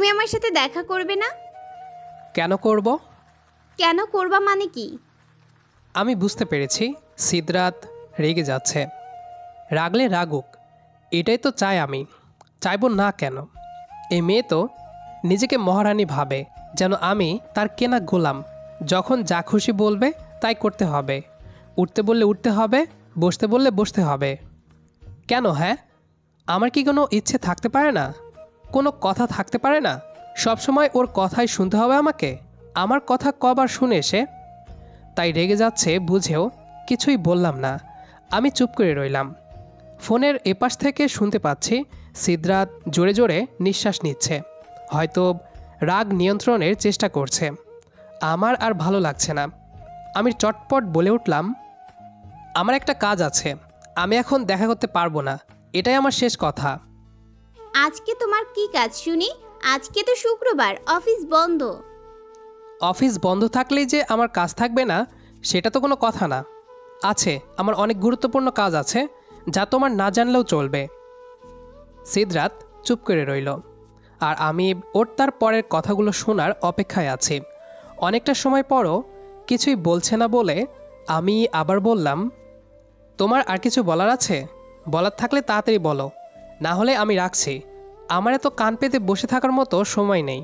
তুমি আমার সাথে দেখা করবে না? কেন করব? কেন করবা মানে কি? আমি বুঝতে পেরেছি সিদ্ধাত রেগে যাচ্ছে। রাগলে রাগুক, এটাই তো চাই আমি। চাইব না কেন? এই মেয়ে তো নিজেকে মহারানী ভাবে, যেন আমি তার কেনা গোলাম। যখন যা খুশি বলবে তাই করতে হবে। উঠতে বললে উঠতে হবে, বসতে বললে বসতে হবে। কেন? হ্যাঁ, আমার কি কোনো ইচ্ছে থাকতে পারে না? কোনো কথা থাকতে পারে না? সবসময় ওর কথাই শুনতে হবে আমাকে? আমার কথা কবার শুনে এসে? তাই রেগে যাচ্ছে বুঝেও কিছুই বললাম না। আমি চুপ করে রইলাম। ফোনের এপাশ থেকে শুনতে পাচ্ছি সিদ্ধাত জোরে জোরে নিঃশ্বাস নিচ্ছে, হয়তো রাগ নিয়ন্ত্রণের চেষ্টা করছে। আমার আর ভালো লাগছে না। আমি চটপট বলে উঠলাম, আমার একটা কাজ আছে, আমি এখন দেখা করতে পারবো না, এটাই আমার শেষ কথা। আজকে তোমার কি কাজ শুনি? আজকে তো শুক্রবার, অফিস বন্ধ। অফিস বন্ধ থাকলেই যে আমার কাজ থাকবে না সেটা তো কোনো কথা না। আছে, আমার অনেক গুরুত্বপূর্ণ কাজ আছে, যা তোমার না জানলেও চলবে। সিদ্ধাত চুপ করে রইল, আর আমি ওর তার পরের কথাগুলো শোনার অপেক্ষায় আছি। অনেকটা সময় পরও কিছুই বলছে না বলে আমি আবার বললাম, তোমার আর কিছু বলার আছে? বলার থাকলে তাড়াতাড়ি বলো, না হলে আমি রাখছি। আমার এত কান পেতে বসে থাকার মতো সময় নেই।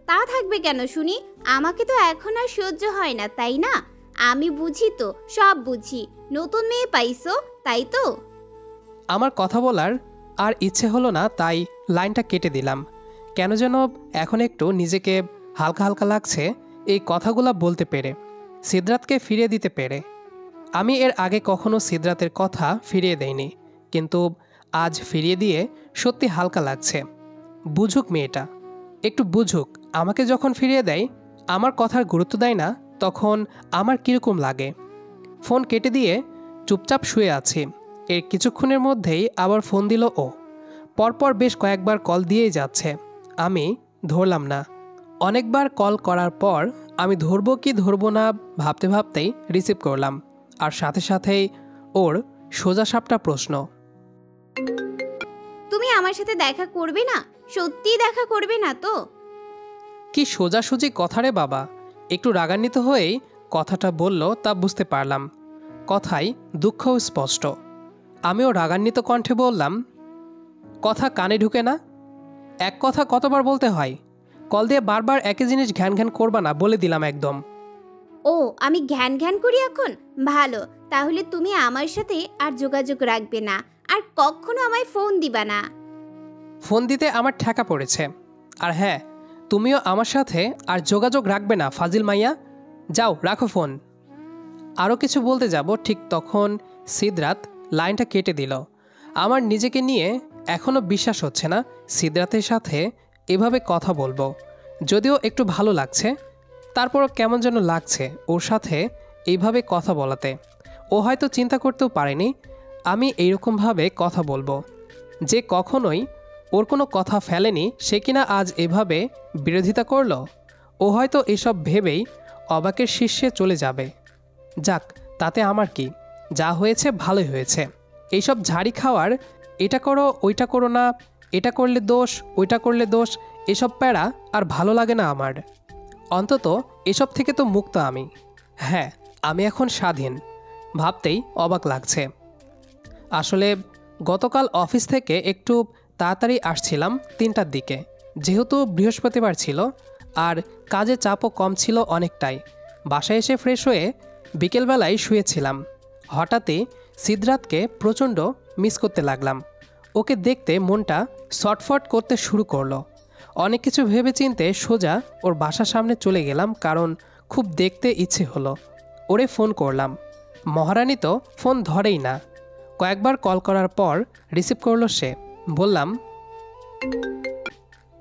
তা থাকবে কেন শুনি? আমাকে তো এখন আর সহ্য হয় না, তাই না? আমি বুঝি তো, সব বুঝি। নতুন মেয়ে পাইছো, তাই তো? আমার কথা বলার আর ইচ্ছে হলো না, তাই লাইনটা কেটে দিলাম। কেন যেন এখন একটু নিজেকে হালকা হালকা লাগছে এই কথাগুলো বলতে পেরে, সিদ্ধাতকে ফিরিয়ে দিতে পেরে। আমি এর আগে কখনো সিদ্ধাতের কথা ফিরিয়ে দেইনি, কিন্তু আজ ফিরিয়ে দিয়ে সত্যি হালকা লাগছে। বুঝুক মেয়েটা, একটু বুঝুক। আমাকে যখন ফিরিয়ে দেয়, আমার কথার গুরুত্ব দেয় না, তখন আমার কীরকম লাগে। ফোন কেটে দিয়ে চুপচাপ শুয়ে আছি। এর কিছুক্ষণের মধ্যেই আবার ফোন দিল ও। পরপর বেশ কয়েকবার কল দিয়েই যাচ্ছে, আমি ধরলাম না। অনেকবার কল করার পর আমি ধরবো কি ধরবো না ভাবতে ভাবতেই রিসিভ করলাম, আর সাথে সাথেই ওর সোজাসাপটা প্রশ্ন, তুমি আমার সাথে দেখা করবে না? সত্যিই দেখা করবে না তো? কি সোজাসুজি কথা রে বাবা! একটু রাগান্বিত হয়েই কথাটা বলল তা বুঝতে পারলাম। কথায় দুঃখও স্পষ্ট। আমিও রাগান্বিত কণ্ঠে বললাম, কথা কানে ঢুকে না? এক কথা কতবার বলতে হয়? কল দিয়ে বারবার একই জিনিস ঘ্যান ঘ্যান করবা না, বলে দিলাম একদম। ও, আমি ঘ্যান ঘ্যান করি এখন? ভালো, তাহলে তুমি আমার সাথে আর যোগাযোগ রাখবে না, আর কখনো আমায় ফোন দিবা না। ফোন দিতে আমার ঠেকা পড়েছে। আর হ্যাঁ, তুমিও আমার সাথে আর যোগাযোগ রাখবে না ফাজিল মাইয়া। যাও, রাখো ফোন। আরও কিছু বলতে যাব, ঠিক তখন সিদ্ধাত লাইনটা কেটে দিল। আমার নিজেকে নিয়ে এখনও বিশ্বাস হচ্ছে না সিদ্ধাতের সাথে এভাবে কথা বলবো। যদিও একটু ভালো লাগছে, তারপরও কেমন যেন লাগছে ওর সাথে এইভাবে কথা বলাতে। ও হয়তো চিন্তা করতেও পারেনি আমি এইরকমভাবে কথা বলবো। যে কখনোই ওর কোনো কথা ফেলেনি, সে কিনা আজ এভাবে বিরোধিতা করলো। ও হয়তো এসব ভেবেই অবাকের শীর্ষে চলে যাবে। যাক, তাতে আমার কি, যা হয়েছে ভালোই হয়েছে। এইসব ঝাড়ি খাওয়ার, এটা করো ওইটা করো না, এটা করলে দোষ ওইটা করলে দোষ, এসব প্যারা আর ভালো লাগে না আমার। অন্তত এসব থেকে তো মুক্ত আমি। হ্যাঁ, আমি এখন স্বাধীন। ভাবতেই অবাক লাগছে। আসলে গতকাল অফিস থেকে একটু তাড়াতাড়ি আসছিলাম 3টার দিকে, যেহেতু বৃহস্পতিবার ছিল আর কাজের চাপও কম ছিল অনেকটাই। বাসায় এসে ফ্রেশ হয়ে বিকেলবেলায় শুয়েছিলাম। হঠাৎই সিদ্ধাতকে প্রচণ্ড মিস করতে লাগলাম। ওকে দেখতে মনটা ছটফট করতে শুরু করলো। অনেক কিছু ভেবেচিন্তে সোজা ওর বাসার সামনে চলে গেলাম, কারণ খুব দেখতে ইচ্ছে হলো। ওরে ফোন করলাম, মহারানী তো ফোন ধরেই না। কয়েকবার কল করার পর রিসিভ করলো সে। বললাম,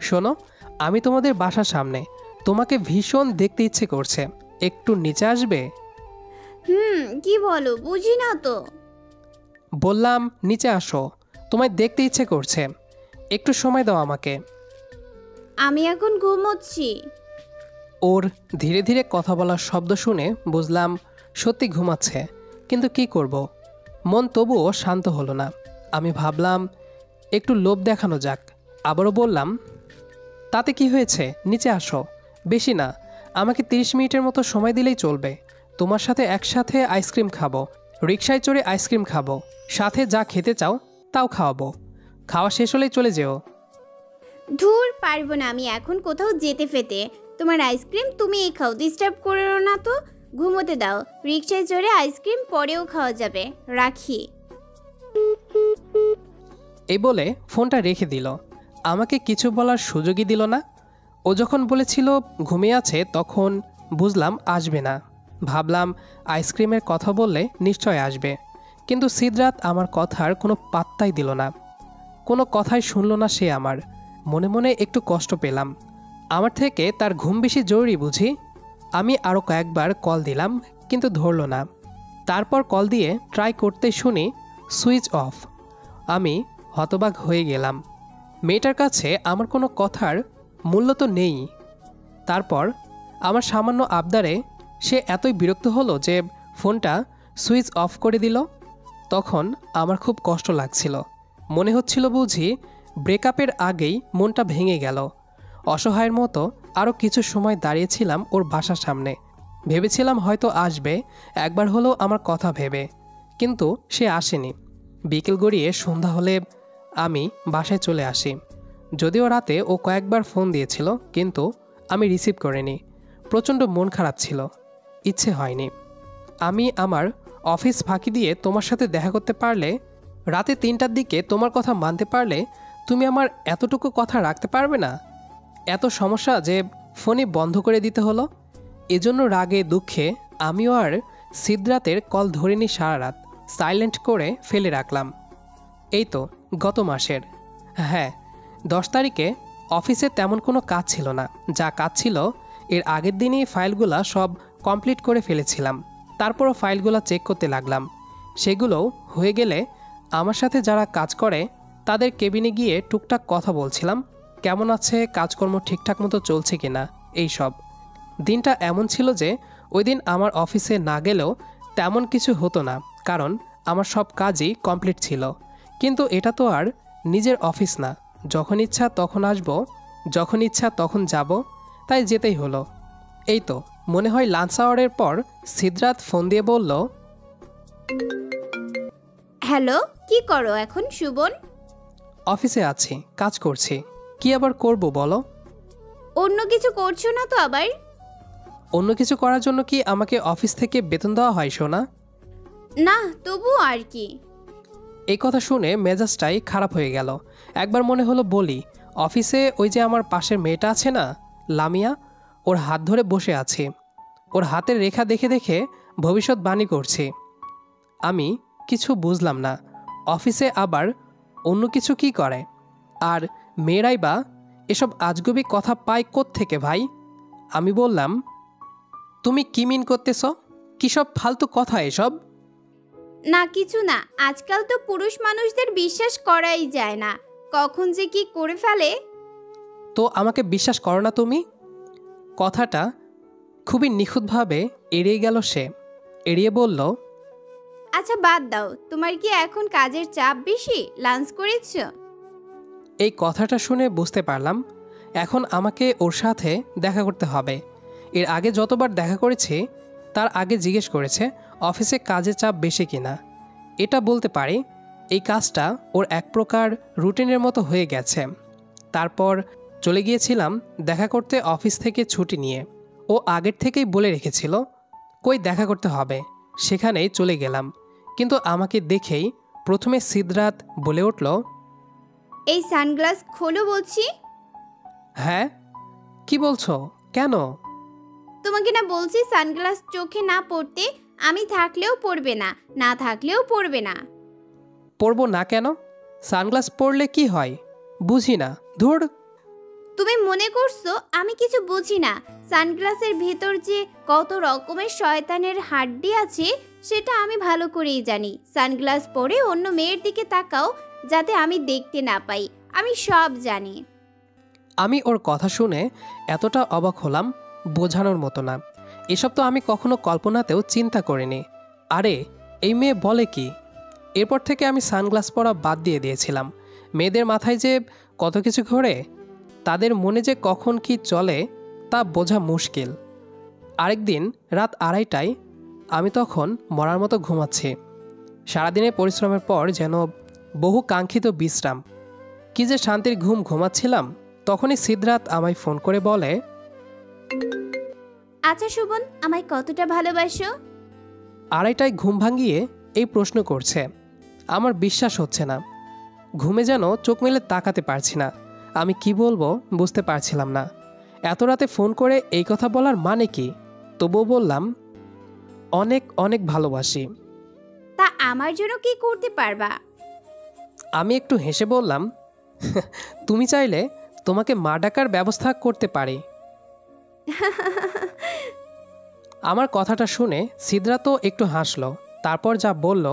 শোনো, আমি তোমাদের বাসার সামনে, তোমাকে ভীষণ দেখতে ইচ্ছে করছে, একটু নিচে আসবে? কি বলো, বুঝি না তো। বললাম নিচে আসো, তোমায় দেখতে ইচ্ছে করছে, একটু সময় দাও আমাকে। আমি এখন ঘুমোচ্ছি। ওর ধীরে ধীরে কথা বলার শব্দ শুনে বুঝলাম সত্যি ঘুমাচ্ছে, কিন্তু কি করব, মন তবুও শান্ত হলো না। আমি ভাবলাম একটু লোভ দেখানো যাক। আবারও বললাম, তাতে কি হয়েছে, নিচে আসো। বেশি না, আমাকে 30 মিনিটের মতো সময় দিলেই চলবে। তোমার সাথে একসাথে আইসক্রিম খাবো, রিকশায় চড়ে আইসক্রিম খাবো, সাথে যা খেতে চাও তাও খাওয়াবো। খাওয়া শেষ হলেই চলে যেও। ধুর, পারবো না আমি এখন কোথাও যেতে ফেতে। তোমার আইসক্রিম তুমিই খাও, ডিস্টার্ব করো না তো। ঘুমোতে দাও, রিকশায় চড়ে আইসক্রিম পরেও খাওয়া যাবে। রাখি। এই বলে ফোনটা রেখে দিল। আমাকে কিছু বলার সুযোগই দিল না। ও যখন বলেছিল ঘুমিয়ে আছে তখন বুঝলাম আসবে না। ভাবলাম আইসক্রিমের কথা বললে নিশ্চয় আসবে, কিন্তু সিদরাত আমার কথার কোনো পাত্তাই দিল না। কোনো কথাই শুনল না সে আমার। মনে মনে একটু কষ্ট পেলাম। আমার থেকে তার ঘুম বেশি জরুরি বুঝি। আমি আরও কয়েকবার কল দিলাম, কিন্তু ধরল না। তারপর কল দিয়ে ট্রাই করতে শুনি সুইচ অফ। আমি হতবাক হয়ে গেলাম। মেয়েটার কাছে আমার কোনো কথার মূল্য তো নেই। তারপর আমার সামান্য আবদারে সে এতই বিরক্ত হলো যে ফোনটা সুইচ অফ করে দিল। তখন আমার খুব কষ্ট লাগছিল। মনে হচ্ছিল বুঝি ব্রেকআপের আগেই মনটা ভেঙে গেল। অসহায়ের মতো আরও কিছু সময় দাঁড়িয়েছিলাম ওর বাসার সামনে। ভেবেছিলাম হয়তো আসবে, একবার হলেও আমার কথা ভেবে, কিন্তু সে আসেনি। বিকেল গড়িয়ে সন্ধ্যা হলে আমি বাসায় চলে আসি। যদিও রাতে ও কয়েকবার ফোন দিয়েছিল, কিন্তু আমি রিসিভ করিনি। প্রচণ্ড মন খারাপ ছিল, ইচ্ছে হয়নি। আমি আমার অফিস ফাঁকি দিয়ে তোমার সাথে দেখা করতে পারলে, রাতে 3টার দিকে তোমার কথা মানতে পারলে, তুমি আমার এতটুকু কথা রাখতে পারবে না? এত সমস্যা যে ফোনই বন্ধ করে দিতে হলো। এজন্য রাগে দুঃখে আমিও আর সিদরাতের কল ধরিনি। সারা রাত সাইলেন্ট করে ফেলে রাখলাম। এই তো গত মাসের, হ্যাঁ 10 তারিখে অফিসে তেমন কোনো কাজ ছিল না। যা কাজ ছিল এর আগের দিনই ফাইলগুলো সব কমপ্লিট করে ফেলেছিলাম। তারপরও ফাইলগুলো চেক করতে লাগলাম। সেগুলোও হয়ে গেলে আমার সাথে যারা কাজ করে তাদের কেবিনে গিয়ে টুকটাক কথা বলছিলাম, কেমন আছে, কাজকর্ম ঠিকঠাক মতো চলছে কিনা, এইসব। দিনটা এমন ছিল যে ওই দিন আমার অফিসে না গেলেও তেমন কিছু হতো না, কারণ আমার সব কাজই কমপ্লিট ছিল। কিন্তু এটা তো আর নিজের অফিস না, যখন ইচ্ছা তখন আসব, যখন ইচ্ছা তখন যাব, তাই যেতেই হলো। এই তো মনে হয় লাঞ্চ আওয়ারের পর সিদরাত ফোন দিয়ে বলল, হ্যালো, কি করো এখন সুবন? অফিসে আছি, কাজ করছি। কি আবার করব বলো? অন্য কিছু করছো না তো আবার? অন্য কিছু করার জন্য কি আমাকে অফিস থেকে বেতন দেওয়া হয় সোনা? না, তবু আর কি। এই কথা শুনে মেজাজটাই খারাপ হয়ে গেল। একবার মনে হলো বলি, অফিসে ওই যে আমার পাশের মেয়েটা আছে না, লামিয়া, ওর হাত ধরে বসে আছি। ওর হাতের রেখা দেখে দেখে ভবিষ্যৎবাণী করছি। আমি কিছু বুঝলাম না, অফিসে আবার অন্য কিছু কি করে? আর মেয়েরাই বা এসব আজগুবি কথা পায় কোত্থেকে ভাই? আমি বললাম, তুমি কি মিন করতেছ? কী সব ফালতু কথা এসব? না কিছু না, আজকাল তো পুরুষ মানুষদের বিশ্বাস করাই যায় না, কখন যে কি করে ফেলে। তো আমাকে বিশ্বাস করো না তুমি? কথাটা খুবই নিখুঁতভাবে এড়িয়ে গেল সে। এড়িয়ে বলল, আচ্ছা বাদ দাও, তোমার কি এখন কাজের চাপ বেশি? লাঞ্চ করেছো? এই কথাটা শুনে বুঝতে পারলাম এখন আমাকে ওর সাথে দেখা করতে হবে। এর আগে যতবার দেখা করেছি তার আগে জিজ্ঞেস করেছে অফিসে কাজের চাপ বেশি কিনা। এটা বলতে পারি এই কাজটা ওর এক প্রকার রুটিনের মতো হয়ে গেছে। তারপর চলে গিয়েছিলাম দেখা করতে অফিস থেকে ছুটি নিয়ে। ও আগের থেকেই বলে রেখেছিল কই দেখা করতে হবে, সেখানেই চলে গেলাম। কিন্তু আমাকে দেখেই প্রথমে সিদরাত বলে উঠল, এই সানগ্লাস খোলো বলছি। হ্যাঁ কি বলছো, কেন? তোমাকে না বলছি সানগ্লাস চোখে না পড়তে। আমি থাকলেও পড়বে না, না থাকলেও পড়বে না। পরবো না কেন? সানগ্লাস পরলে কি হয় বুঝি না, ধুর। তুমি মনে করছো আমি কিছু বুঝি না? সানগ্লাসের ভেতর যে কত রকমের শয়তানের হাড্ডি আছে সেটা আমি ভালো করেই জানি। সানগ্লাস পরে অন্য মেয়ের দিকে তাকাও যাতে আমি দেখতে না পাই, আমি সব জানি। আমি ওর কথা শুনে এতটা অবাক হলাম বোঝানোর মতো না। এসব তো আমি কখনো কল্পনাতেও চিন্তা করিনি। আরে এই মেয়ে বলে কি? এরপর থেকে আমি সানগ্লাস পরা বাদ দিয়ে দিয়েছিলাম। মেয়েদের মাথায় যে কত কিছু ঘোরে তাদের মনে যে কখন কি চলে তা বোঝা মুশকিল। আরেকদিন রাত 2:30টায় আমি তখন মরার মতো ঘুমাচ্ছি। সারাদিনের পরিশ্রমের পর যেন বহু কাঙ্ক্ষিত বিশ্রাম, কি যে শান্তির ঘুম ঘুমাচ্ছিলাম, তখনই সিদ্ধার্থ আমায় ফোন করে বলে, আচ্ছা শোভন, আমায় কতটা ভালোবাসো? 2:30টায় ঘুম ভাঙিয়ে এই প্রশ্ন করছে। আমার বিশ্বাস হচ্ছে না। ঘুমে যেন চোখ মেলে তাকাতে পারছি না। আমি কি বলবো বুঝতে পারছিলাম না। এত রাতে ফোন করে এই কথা বলার মানে কি? তবুও বললাম, অনেক অনেক ভালোবাসি। তা আমার জন্য কি করতে পারবা? আমি একটু হেসে বললাম, তুমি চাইলে তোমাকে মা ডাকার ব্যবস্থা করতে পারি। আমার কথাটা শুনে সিদ্ধার্থও একটু হাসলো। তারপর যা বলল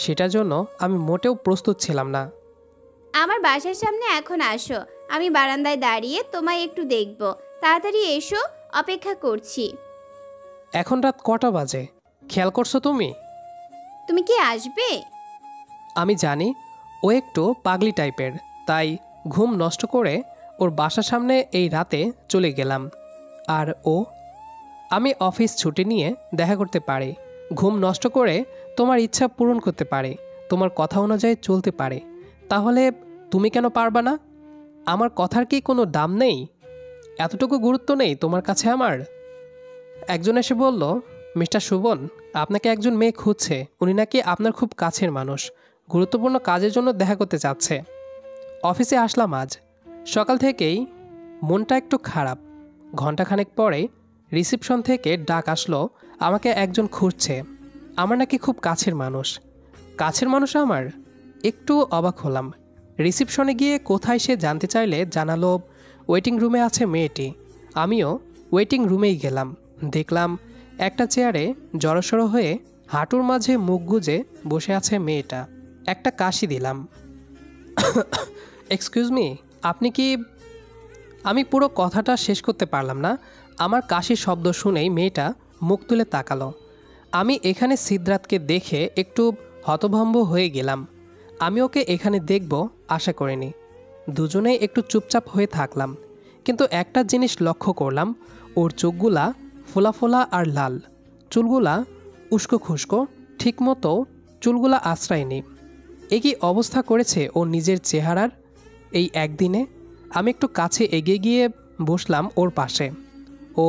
সেটার জন্য আমি মোটেও প্রস্তুত ছিলাম না। আমার বাসার সামনে এখন আসো, আমি বারান্দায় দাঁড়িয়ে তোমায় একটু দেখব। তাড়াতাড়ি এসো, অপেক্ষা করছি। এখন রাত কটা বাজে খেয়াল করছো তুমি? তুমি কি আসবে? আমি জানি ও একটু পাগলি টাইপের, তাই ঘুম নষ্ট করে ওর বাসার সামনে এই রাতে চলে গেলাম। আর ও, আমি অফিস ছুটি নিয়ে দেখা করতে পারি, ঘুম নষ্ট করে তোমার ইচ্ছা পূরণ করতে পারি, তোমার কথা অনুযায়ী চলতে পারি। তাহলে তুমি কেন পারবা না? আমার কথার কি কোনো দাম নেই? এতটুকু গুরুত্ব নেই তোমার কাছে আমার? একজন এসে বলল, মিস্টার সুবন, আপনাকে একজন মেয়ে খুঁজছে। উনি নাকি আপনার খুব কাছের মানুষ, গুরুত্বপূর্ণ কাজের জন্য দেখা করতে চাচ্ছে। অফিসে আসলাম আজ সকাল থেকেই, মনটা একটু খারাপ। ঘণ্টাখানেক পরে রিসিপশন থেকে ডাক আসলো, আমাকে একজন খুঁজছে। আমার নাকি খুব কাছের মানুষ। কাছের মানুষ আমার? একটু অবাক হলাম। রিসিপশনে গিয়ে কোথায় সে জানতে চাইলে জানালো ওয়েটিং রুমে আছে মেয়েটি। আমিও ওয়েটিং রুমেই গেলাম। দেখলাম একটা চেয়ারে জড়সড় হয়ে হাঁটুর মাঝে মুখ গুজে বসে আছে মেয়েটা। একটা কাশি দিলাম। এক্সকিউজ মি, আপনি কি? আমি পুরো কথাটা শেষ করতে পারলাম না। আমার কাশির শব্দ শুনেই মেয়েটা মুখ তুলে তাকালো। আমি এখানে সিদ্ধার্থকে দেখে একটু হতভম্ব হয়ে গেলাম। আমি ওকে এখানে দেখব আশা করিনি। দুজনেই একটু চুপচাপ হয়ে থাকলাম। কিন্তু একটা জিনিস লক্ষ্য করলাম, ওর চোখগুলা ফোলা ফোলা আর লাল, চুলগুলা উস্কো খুস্কো, ঠিকমতো চুলগুলা আশ্রায়নি। এ কি অবস্থা করেছে ও নিজের চেহারার এই একদিনে? আমি একটু কাছে এগিয়ে গিয়ে বসলাম ওর পাশে। ও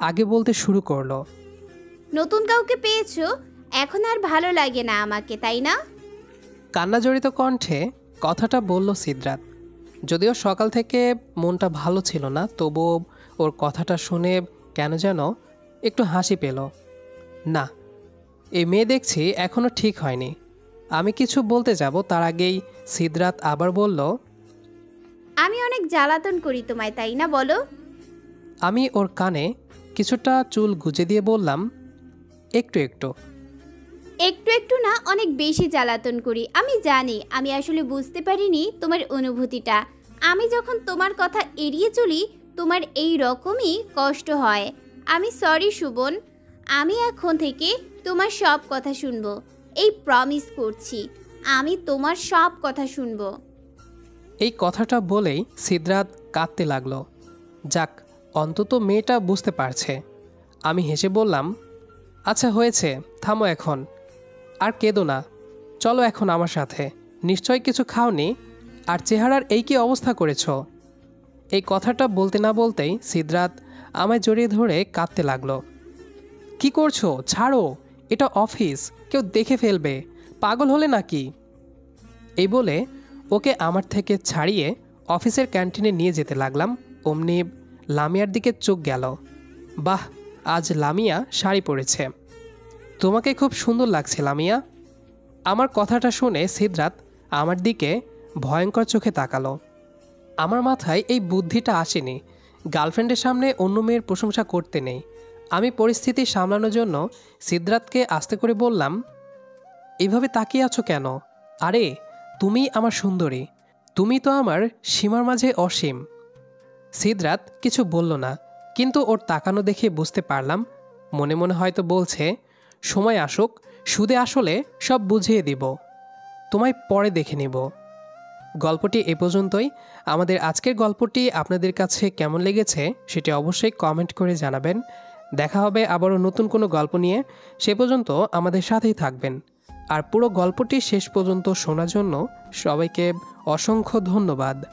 আগে বলতে শুরু করলো, নতুন কাউকে পেয়েছো, এখন আর ভালো লাগে না আমাকে, তাই না? কান্নাজড়িত কণ্ঠে কথাটা বলল সিদ্ধার্থ। যদিও সকাল থেকে মনটা ভালো ছিল না, তবুও ওর কথাটা শুনে কেন যেন একটু হাসি পেল। না, এই মেয়ে দেখছি এখনও ঠিক হয়নি। আমি কিছু বলতে যাব তার আগেই সিদ্ধার্থ আবার বলল, আমি অনেক জ্বালাতন করি তোমায়, তাই না বলো? আমি ওর কানে কিছুটা চুল গুজে দিয়ে বললাম, একটু একটু। একটু একটু না, অনেক বেশি জ্বালাতন করি। আমি জানি, আমি আসলে বুঝতে পারিনি তোমার অনুভূতিটা। আমি যখন তোমার কথা এড়িয়ে চলি, তোমার এই রকমই কষ্ট হয়। আমি সরি সুবন, আমি এখন থেকে তোমার সব কথা শুনবো। এই প্রমিস করছি, আমি তোমার সব কথা শুনবো। এই কথাটা বলেই সিদ্ধার্থ কাঁদতে লাগলো। যাক, অন্তত মেয়েটা বুঝতে পারছে। আমি হেসে বললাম, আচ্ছা হয়েছে, থামো এখন, আর কেঁদো না। চলো এখন আমার সাথে। নিশ্চয় কিছু খাওনি, আর চেহারার এই কি অবস্থা করেছ? এই কথাটা বলতে না বলতেই সিদ্ধার্থ আমায় জড়িয়ে ধরে কাঁদতে লাগলো। কি করছো? ছাড়ো, এটা অফিস, কেউ দেখে ফেলবে। পাগল হলে নাকি? এই বলে ওকে আমার থেকে ছাড়িয়ে অফিসের ক্যান্টিনে নিয়ে যেতে লাগলাম। অমনি লামিয়ার দিকে চোখ গেল। বাহ, আজ লামিয়া শাড়ি পরেছে। তোমাকে খুব সুন্দর লাগছে লামিয়া। আমার কথাটা শুনে সিদ্ধার্থ আমার দিকে ভয়ঙ্কর চোখে তাকালো। আমার মাথায় এই বুদ্ধিটা আসেনি, গার্লফ্রেন্ডের সামনে অন্য মেয়ের প্রশংসা করতে নেই। আমি পরিস্থিতি সামলানোর জন্য সিদ্ধার্থকে আস্তে করে বললাম, এভাবে তাকিয়ে আছো কেন? আরে তুমি আমার সুন্দরী, তুমি তো আমার সীমার মাঝে অসীম। সিদ্ধার্থ কিছু বলল না, কিন্তু ওর তাকানো দেখে বুঝতে পারলাম মনে মনে হয়তো বলছে, সময় আসুক, সুদে আসলে সব বুঝিয়ে দিব, তোমায় পরে দেখে নিব। গল্পটি এ পর্যন্তই। আমাদের আজকের গল্পটি আপনাদের কাছে কেমন লেগেছে সেটি অবশ্যই কমেন্ট করে জানাবেন। দেখা হবে আবারও নতুন কোনো গল্প নিয়ে। সে পর্যন্ত আমাদের সাথেই থাকবেন। আর পুরো গল্পটি শেষ পর্যন্ত শোনার জন্য সবাইকে অসংখ্য ধন্যবাদ।